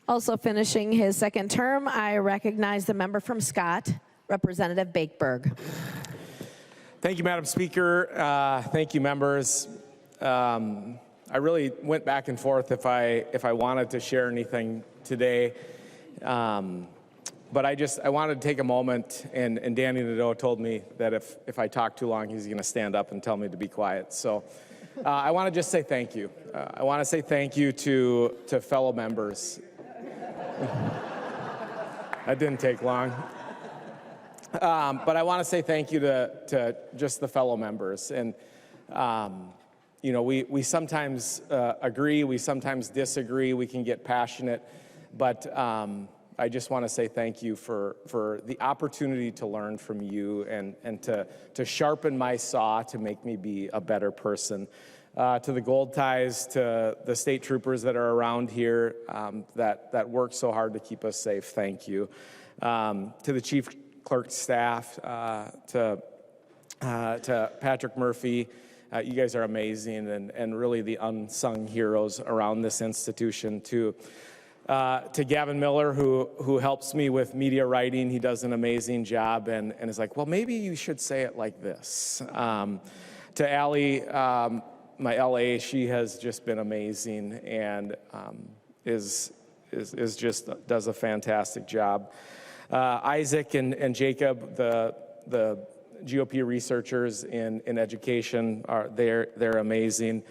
Also finishing his second term, I recognize the member from Scott, Representative Bakeberg. Thank you, Madam Speaker. Thank you, members. I really went back and forth if I wanted to share anything today. But I wanted to take a moment, and Danny Nadeau told me that if I talk too long, he's going to stand up and tell me to be quiet. So I want to just say thank you. I want to say thank you to fellow members. That didn't take long. But I want to say thank you to just the fellow members. And, you know, we sometimes agree, we sometimes disagree, we can get passionate, but I just want to say thank you for the opportunity to learn from you and to sharpen my saw to make me be a better person. To the Gold Ties, to the state troopers that are around here that work so hard to keep us safe, thank you. To the chief clerk staff, to Patrick Murphy, you guys are amazing and really the unsung heroes around this institution. To Gavin Miller, who helps me with media writing. He does an amazing job and is like, well, maybe you should say it like this. To Allie, my LA, she has just been amazing and is just does a fantastic job. Isaac and Jacob, the GOP researchers in education, they're amazing.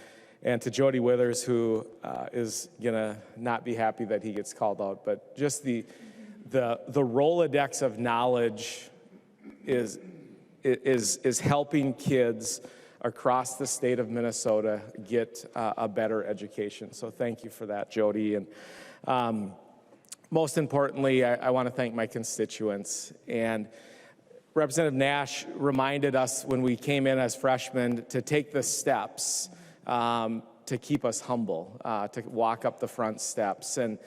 And to Jody Withers, who is gonna not be happy that he gets called out, but just the Rolodex of knowledge is helping kids across the state of Minnesota get a better education. So thank you for that, Jody. And most importantly, I want to thank my constituents. And Representative Nash reminded us when we came in as freshmen to take the steps to keep us humble, to walk up the front steps. And,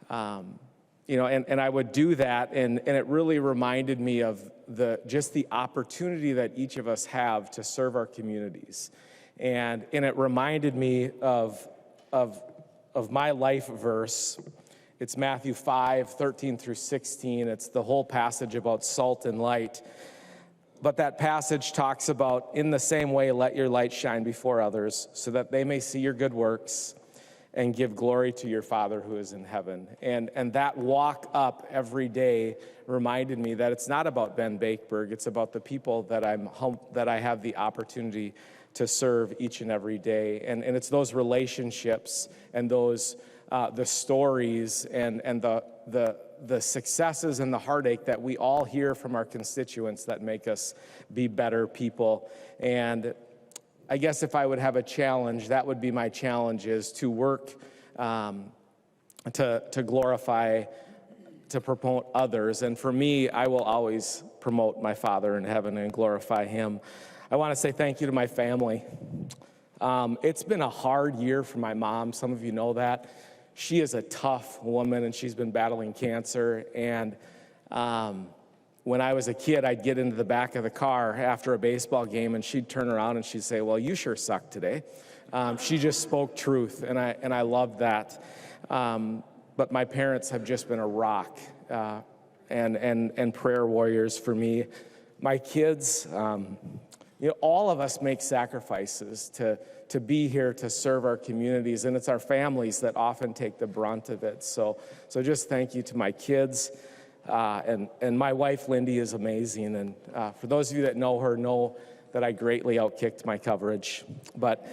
you know, and I would do that, and it really reminded me of just the opportunity that each of us have to serve our communities. And it reminded me of my life verse. It's Matthew 5:13 through 16. It's the whole passage about salt and light. But that passage talks about, in the same way, let your light shine before others so that they may see your good works and give glory to your Father who is in heaven. And that walk up every day reminded me that it's not about Ben Bakeberg, it's about the people that I have the opportunity to serve each and every day. And it's those relationships and those the stories and the successes and the heartache that we all hear from our constituents that make us be better people. And I guess if I would have a challenge, that would be my challenge, is to work to glorify, to promote others. And for me, I will always promote my Father in heaven and glorify him. I want to say thank you to my family. It's been a hard year for my mom. Some of you know that. She is a tough woman, and she's been battling cancer. And when I was a kid, I'd get into the back of the car after a baseball game, and she'd turn around and she'd say, well, you sure suck today. She just spoke truth, and I loved that. But my parents have just been a rock and prayer warriors for me. My kids, you know, all of us make sacrifices to be here to serve our communities, and it's our families that often take the brunt of it. So just thank you to my kids, and my wife, Lindy, is amazing. And for those of you that know her, know that I greatly outkicked my coverage. But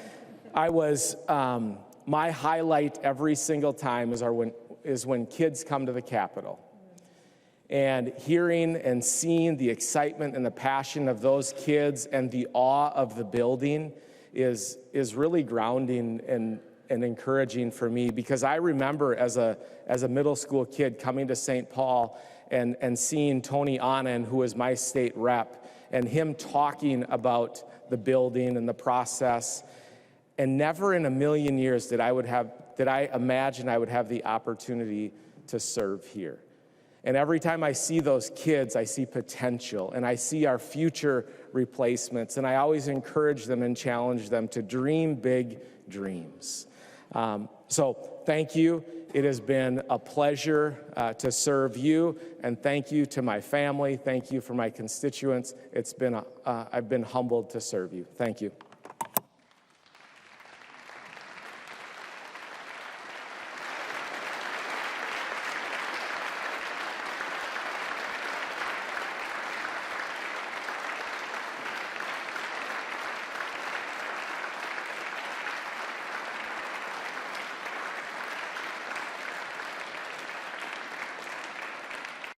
I was, my highlight every single time is when kids come to the Capitol. And hearing and seeing the excitement and the passion of those kids and the awe of the building is really grounding and encouraging for me, because I remember as a middle school kid coming to St. Paul and seeing Tony Anand, who was my state rep, and him talking about the building and the process. And never in a million years did I imagine I would have the opportunity to serve here. And every time I see those kids, I see potential, and I see our future replacements, and I always encourage them and challenge them to dream big dreams. So thank you, It has been a pleasure to serve you, and thank you to my family. Thank you for my constituents. I've been humbled to serve you. Thank you.